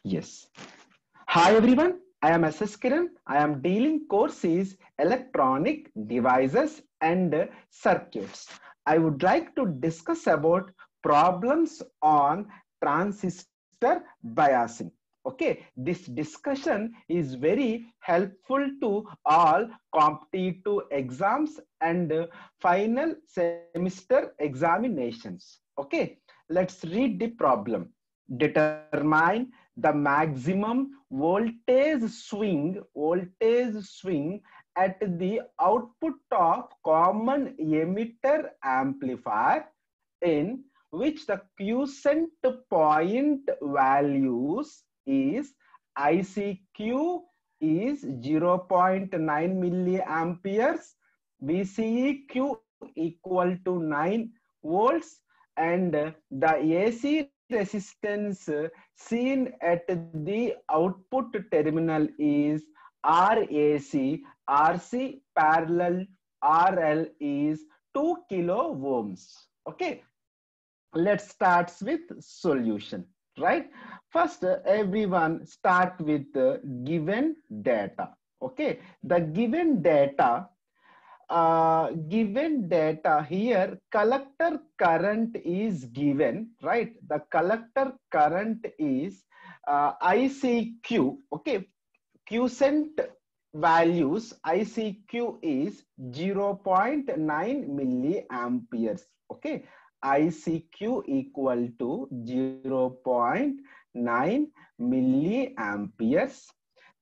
Yes. Hi everyone, I am SS Kiran. I am dealing course is electronic devices and circuits. I would like to discuss about problems on transistor biasing. Okay, this discussion is very helpful to all competitive exams and final semester examinations. Okay, let's read the problem. Determine the maximum voltage swing at the output of common emitter amplifier in which the quiescent point values is ICQ is 0.9 milliamperes, VCEQ equal to 9 volts, and the AC resistance seen at the output terminal is RAC. RC parallel RL is 2 kilo ohms. Okay, let's start with solution. Right, first everyone start with the given data. Okay, the given data here, collector current is given, right? The collector current is ICQ. Okay, quiescent values ICQ is 0.9 milliamperes. Okay, ICQ equal to 0.9 milliamperes.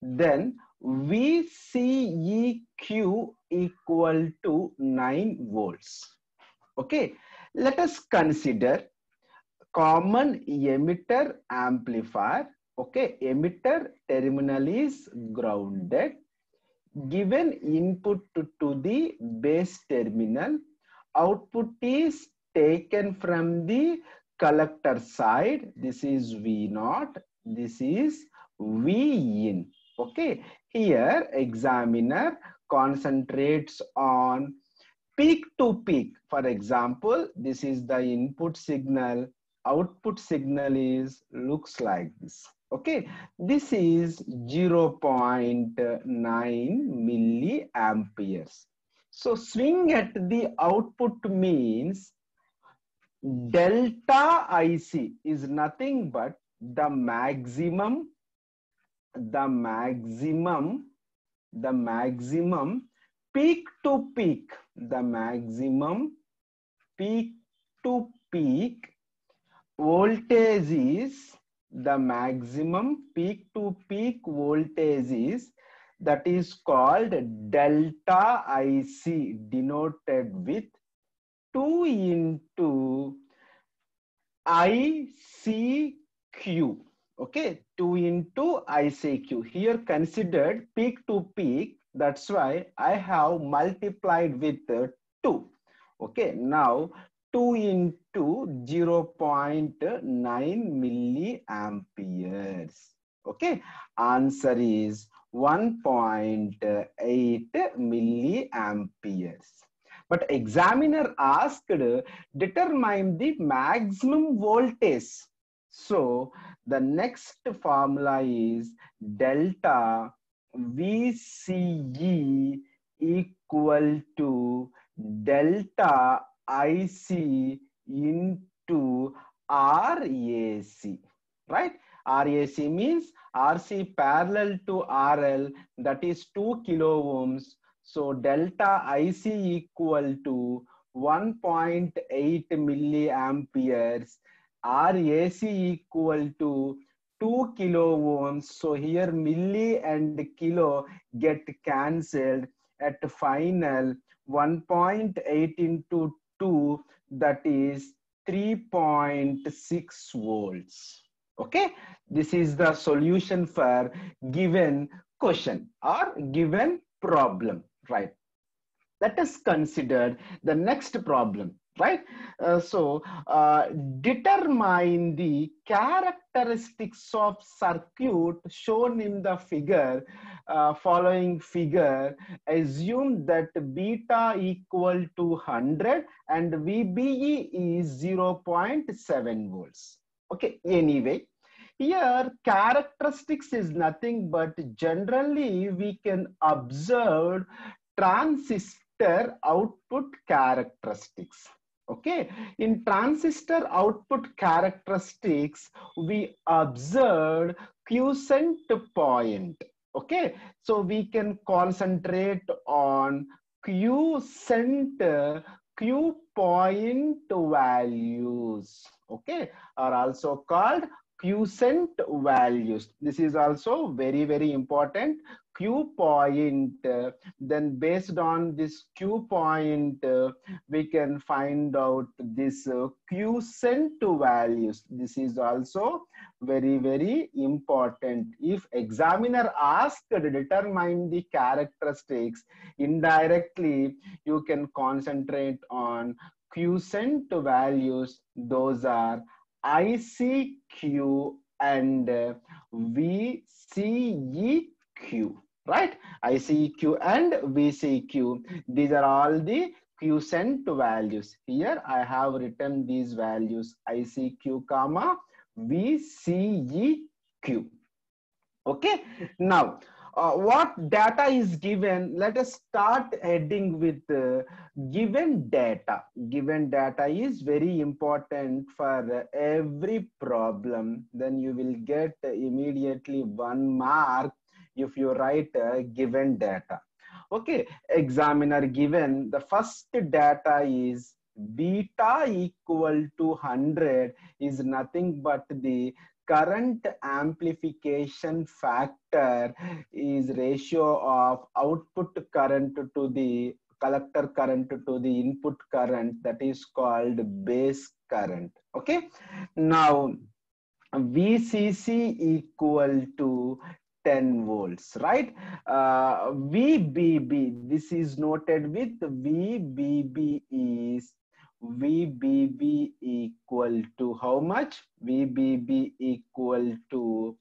Then VCEQ equal to 9 volts. Okay, let us consider common emitter amplifier. Okay, emitter terminal is grounded. Given input to the base terminal, output is taken from the collector side. This is V naught. This is V in. Okay, here examiner concentrates on peak to peak. For example, this is the input signal. Output signal is looks like this. Okay, this is 0.9 milliamperes. So swing at the output means delta IC is nothing but the maximum peak to peak, the maximum peak to peak voltage is the maximum peak to peak voltage is that is called delta IC, denoted with 2 into ICQ. Okay, 2 into ICQ. Here considered peak to peak. That's why I have multiplied with 2. Okay, now 2 into 0.9 milliamperes. Okay, answer is 1.8 milliamperes. But examiner asked determine the maximum voltage. So the next formula is delta VCE equal to delta IC into RAC, right? RAC means RC parallel to RL, that is 2 kilo ohms. So delta IC equal to 1.8 milliamperes, RAC equal to 2 kilo ohms. So here milli and kilo get cancelled. At final 1.8 into 2, that is 3.6 volts. Okay, this is the solution for given question or given problem, right? Let us consider the next problem, right? Determine the characteristics of circuit shown in the figure, following figure. Assume that beta equal to 100 and VBE is 0.7 volts. Okay, anyway, Here, characteristics is nothing but generally we can observe transistor output characteristics. Okay, in transistor output characteristics, we observed quiescent point. Okay, so we can concentrate on quiescent Q point values. Okay, are also called quiescent values. This is also very, very important. Q point, then based on this Q point, we can find out this quiescent values. This is also very, very important. If examiner asked to determine the characteristics, indirectly you can concentrate on quiescent values. Those are ICQ and VCEQ, right? ICQ and VCQ. These are all the quiescent values. Here I have written these values ICQ comma VCEQ. Okay, now what data is given? Let us start heading with given data. Given data is very important for every problem. Then you will get immediately 1 mark if you write given data. Okay, examiner given the first data is beta equal to 100 is nothing but the current amplification factor is ratio of output current to the collector current to the input current, that is called base current. Okay, now VCC equal to 10 volts, right? VBB, this is noted with VBB is VBB equal to how much? VBB equal to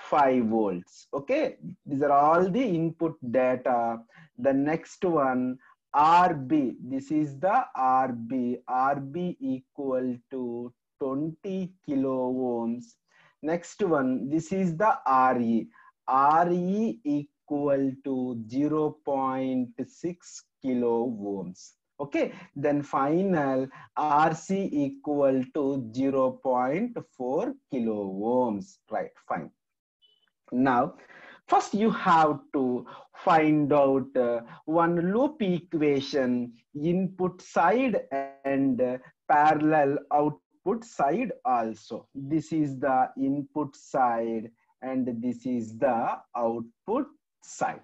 5 volts. Okay, these are all the input data. The next one, RB, this is the RB equal to 20 kilo ohms. Next one, this is the RE equal to 0.6 kilo ohms. Okay, then final RC equal to 0.4 kilo ohms, right? Fine. Now, first you have to find out one loop equation, input side and parallel output side also. This is the input side and this is the output side.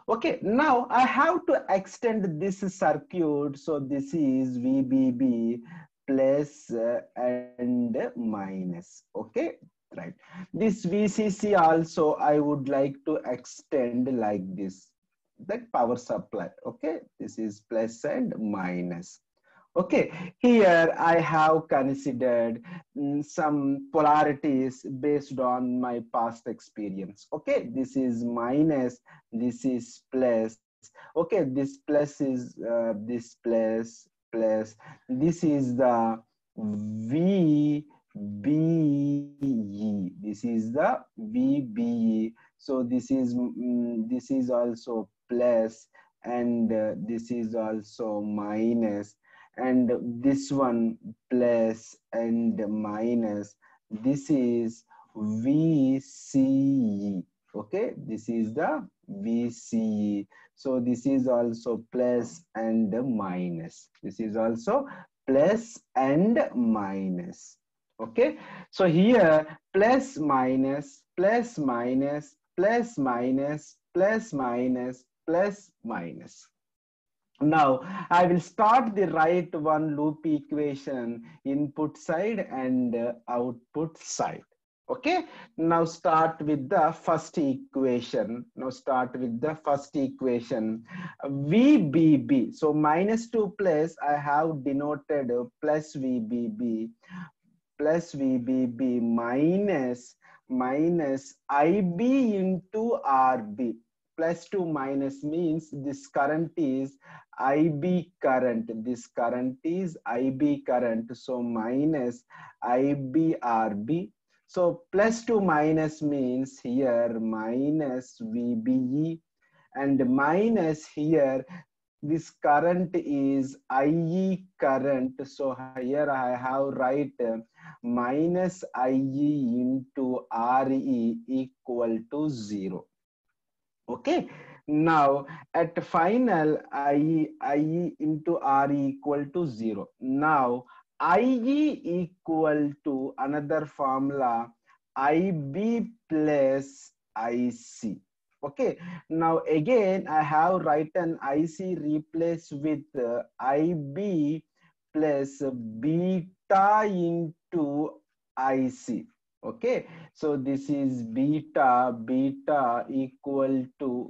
Okay, now I have to extend this circuit. So this is VBB plus and minus. Okay, right. This VCC also I would like to extend like this. That power supply. Okay, this is plus and minus. Okay, here I have considered some polarities based on my past experience. Okay, this is minus, this is plus. Okay, this plus is this plus. This is the VBE. This is the VBE. So this is also plus, and this is also minus, and this one plus and minus. This is VCE. Okay, this is the VCE. So this is also plus and minus. This is also plus and minus. Okay, so here plus minus plus minus plus minus plus minus plus minus. Now I will start the right one loop equation, input side and output side. Okay, now start with the first equation. VBB. So minus 2 plus, I have denoted plus VBB minus IB into RB. Plus 2 minus means this current is IB current. This current is IB current. So minus IB RB So plus to minus means here minus VBE, and minus here this current is IE current. So here I have write minus IE into RE equal to 0. Okay. Now at final IE into RE equal to 0. Now IE equal to another formula IB plus IC. Okay. Now again I have written IC replaced with IB plus beta into IC. Okay, so this is beta equal to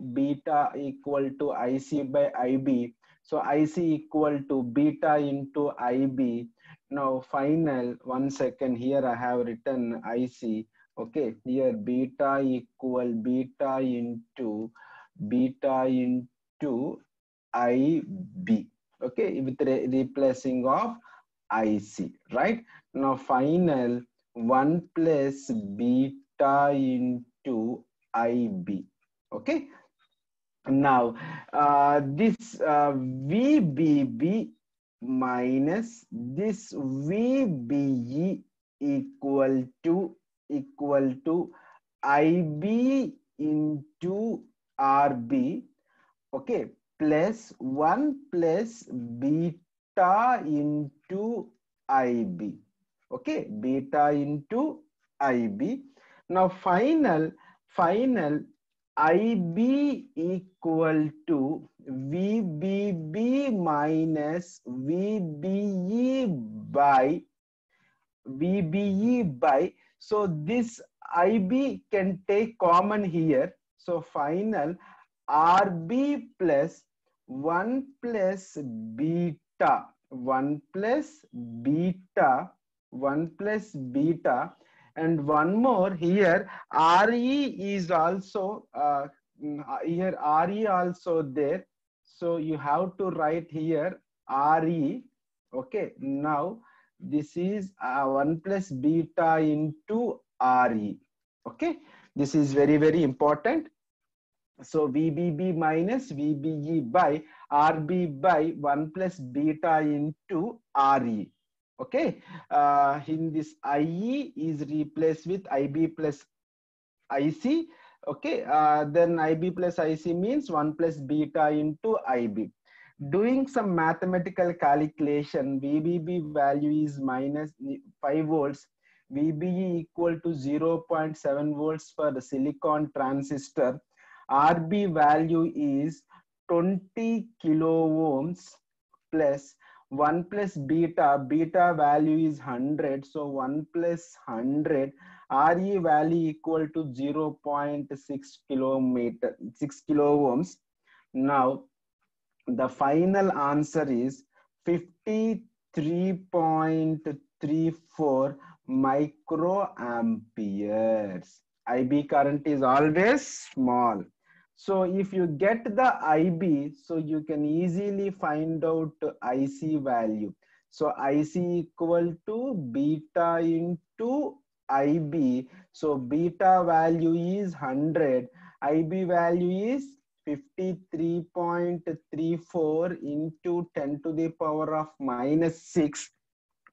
IC by IB. So IC equal to beta into IB. Now final, 1 second, here I have written IC. Okay, here beta equal beta into IB. Okay, with replacing of IC, right? Now final 1 plus beta into IB. Okay. Now this VBB minus this VBE equal to IB into RB. Okay, plus 1 plus beta into IB. Okay, beta into IB. Now final IB equal to VBB minus VBE by, so this IB can take common here. So final RB plus 1 plus beta, 1 plus beta, 1 plus beta, and one more here RE is also here RE also there. So you have to write here RE. Okay, now this is 1 plus beta into RE. Okay, this is very, very important. So VBB minus VBE by RB by 1 plus beta into RE. Okay, in this IE is replaced with IB plus IC. Okay, then IB plus IC means 1 plus beta into IB. Doing some mathematical calculation, VBB value is minus 5 volts, VBE equal to 0.7 volts for the silicon transistor. RB value is 20 kilo ohms plus 1 plus beta value is 100. So 1 plus 100, RE value equal to 0.6 kilo ohms. Now the final answer is 53.34 microamperes. IB current is always small. So if you get the IB, so you can easily find out IC value. So IC equal to beta into IB. So beta value is 100. IB value is 53.34 into 10 to the power of minus 6.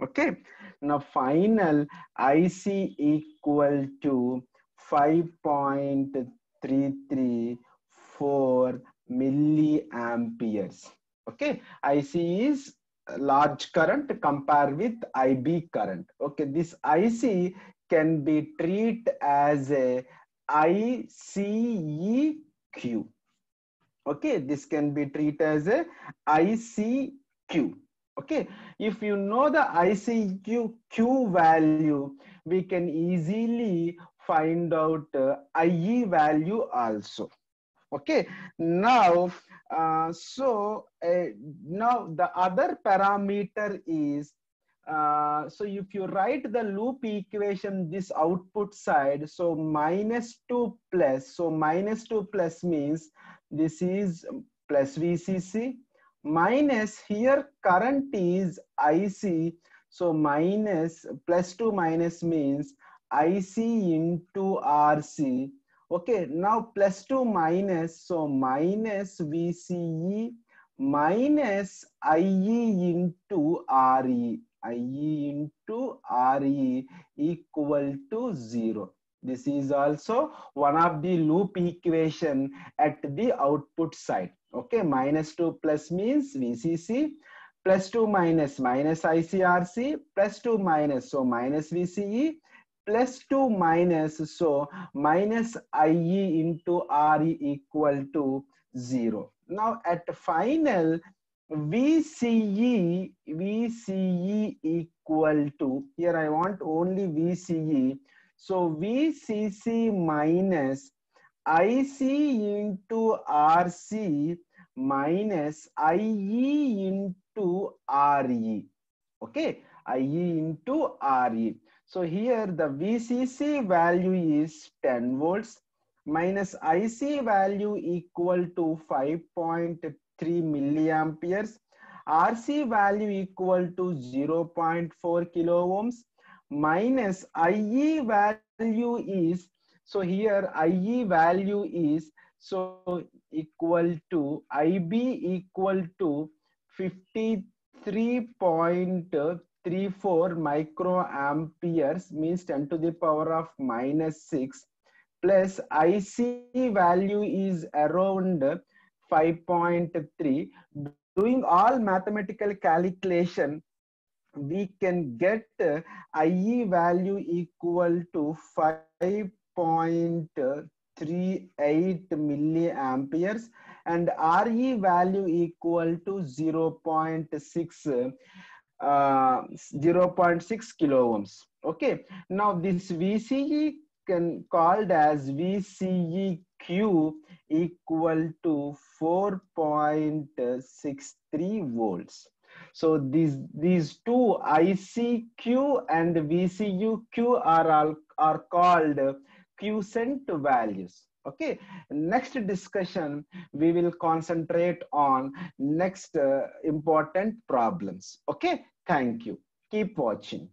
Okay. Now final IC equal to 5.334 milliamperes. Okay. IC is large current compared with IB current. Okay. This IC can be treated as a ICEQ. Okay, this can be treated as a ICQ. Okay, if you know the ICQ value, we can easily find out IE value also. Okay, now now the other parameter is so if you write the loop equation this output side, so -2 plus, so -2 plus means this is plus VCC, minus here current is IC, so minus plus 2 minus means IC into RC. Okay, now plus to minus, so minus VCE minus IE into RE. IE into RE equal to 0. This is also one of the loop equation at the output side. Okay, minus 2 plus means VCC, plus 2 minus minus ICRC, plus 2 minus, so minus VCE, plus 2 minus, so minus IE into RE equal to 0. Now at final, VCE equal to, here I want only VCE, so VCC minus IC into RC minus IE into RE. Okay, IE into RE. So here the VCC value is 10 volts minus IC value equal to 5.3 milliamperes. RC value equal to 0.4 kilo ohms minus IE value is, so here IE value is, so equal to IB equal to 53.34 microamperes, means 10 to the power of minus 6, plus IC value is around 5.3. Doing all mathematical calculation, we can get IE value equal to 5.38 milliamperes and RE value equal to 0.6 kilo ohms. Okay, now this VCE can called as VCEQ equal to 4.63 volts. So these two ICQ and VCUQ are called quiescent values. Okay, next discussion we will concentrate on next important problems. Okay, thank you. Keep watching.